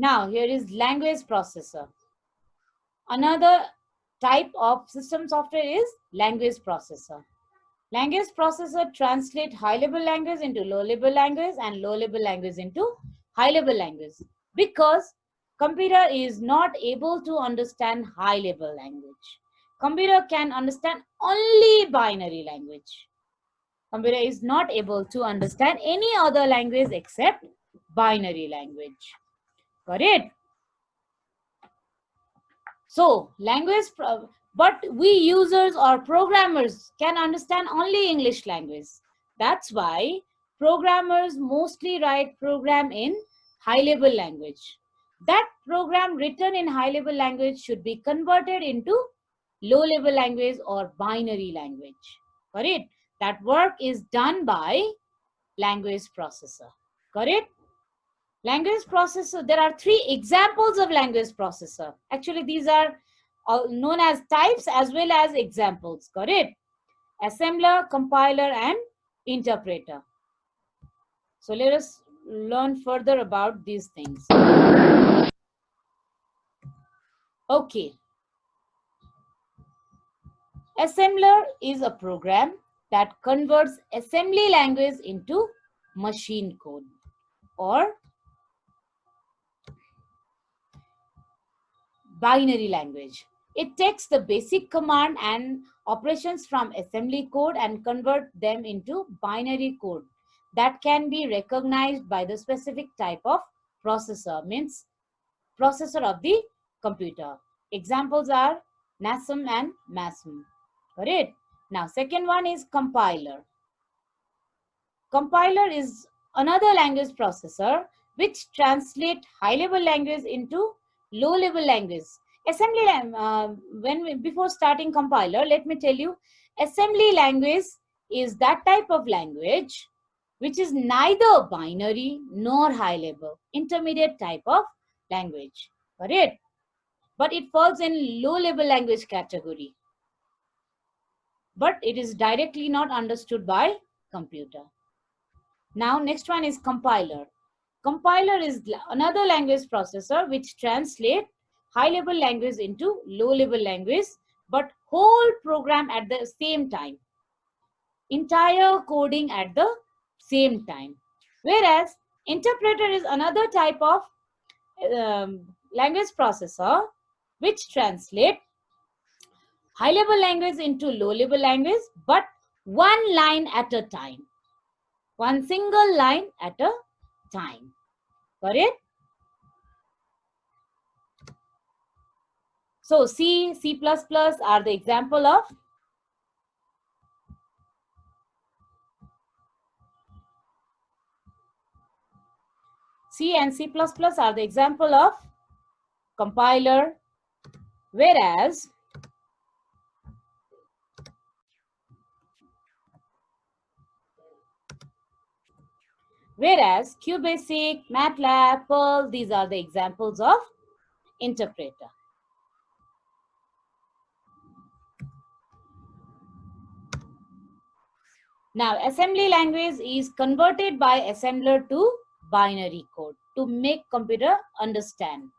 Now here is language processor. Another type of system software is language processor. Language processor translate high-level language into low-level language and low-level language into high-level language, because computer is not able to understand high-level language. Computer can understand only binary language. Computer is not able to understand any other language except binary language. Got it? So but we users or programmers can understand only English language. That's why programmers mostly write program in high-level language. That program written in high-level language should be converted into low-level language or binary language. Got it? That work is done by language processor. Got it? Language processor, there are 3 examples of language processor. Actually, these are known as types as well as examples. Got it? Assembler, compiler, and interpreter. So let us learn further about these things. Okay. Assembler is a program that converts assembly language into machine code or binary language. It takes the basic command and operations from assembly code and convert them into binary code that can be recognized by the specific type of processor, means processor of the computer. Examples are NASM and MASM. Got it? Now, second one is compiler. Compiler is another language processor which translate high-level language into low-level language. Before starting compiler, let me tell you, assembly language is that type of language which is neither binary nor high-level, intermediate type of language. Got it? But it falls in low-level language category. But it is directly not understood by computer. Now, next one is compiler. Compiler is another language processor which translates high-level language into low-level language, but whole program at the same time. Entire coding at the same time. Whereas, interpreter is another type of language processor which translates high-level language into low-level language, but one line at a time. One single line at a time. Got it? So C, C++ are the example of C and C++ are the example of compiler, whereas QBasic, MATLAB, Perl, these are the examples of interpreter. Now, assembly language is converted by assembler to binary code to make computer understand.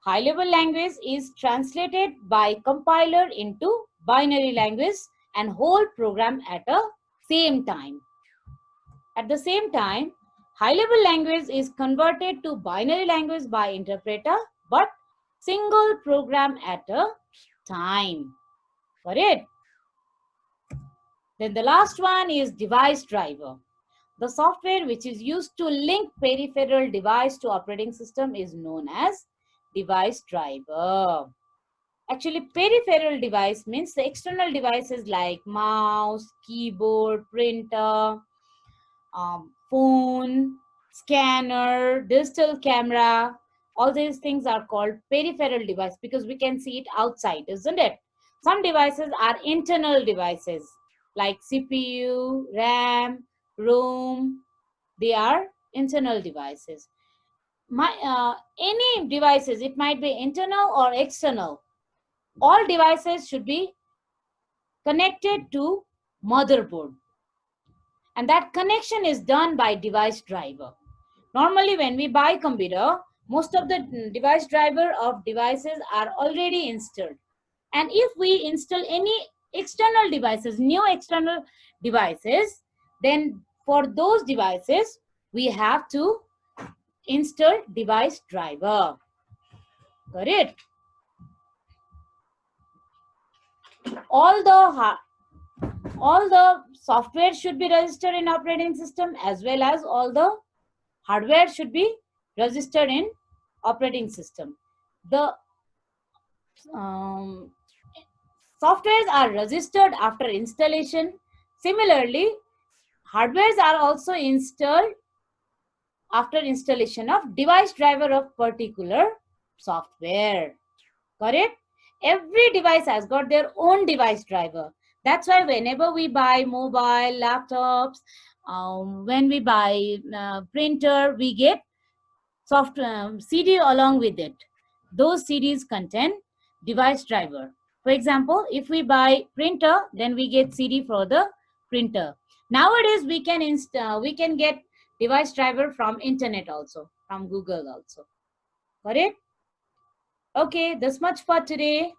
High-level language is translated by compiler into binary language and whole program at a same time. At the same time, high-level language is converted to binary language by interpreter, but single program at a time. Got it? Then the last one is device driver. The software which is used to link peripheral device to operating system is known as device driver. Actually, peripheral device means the external devices like mouse, keyboard, printer, phone, scanner, digital camera. All these things are called peripheral device because we can see it outside, isn't it? Some devices are internal devices like CPU, RAM, ROM. They are internal devices. Any devices, it might be internal or external. All devices should be connected to motherboard. And that connection is done by device driver. Normally, when we buy computer, most of the device driver of devices are already installed. And if we install any external devices, new external devices, then for those devices, we have to install device driver. Got it? All the software should be registered in operating system, as well as all the hardware should be registered in operating system. The softwares are registered after installation. Similarly, hardwares are also installed after installation of device driver of particular software. Got it? Every device has got their own device driver. That's why whenever we buy mobile, laptops, when we buy printer, we get CD along with it. Those CDs contain device driver. For example, if we buy printer, then we get CD for the printer. Nowadays, we can get device driver from internet also, from Google also. Got it? Okay, this much for today.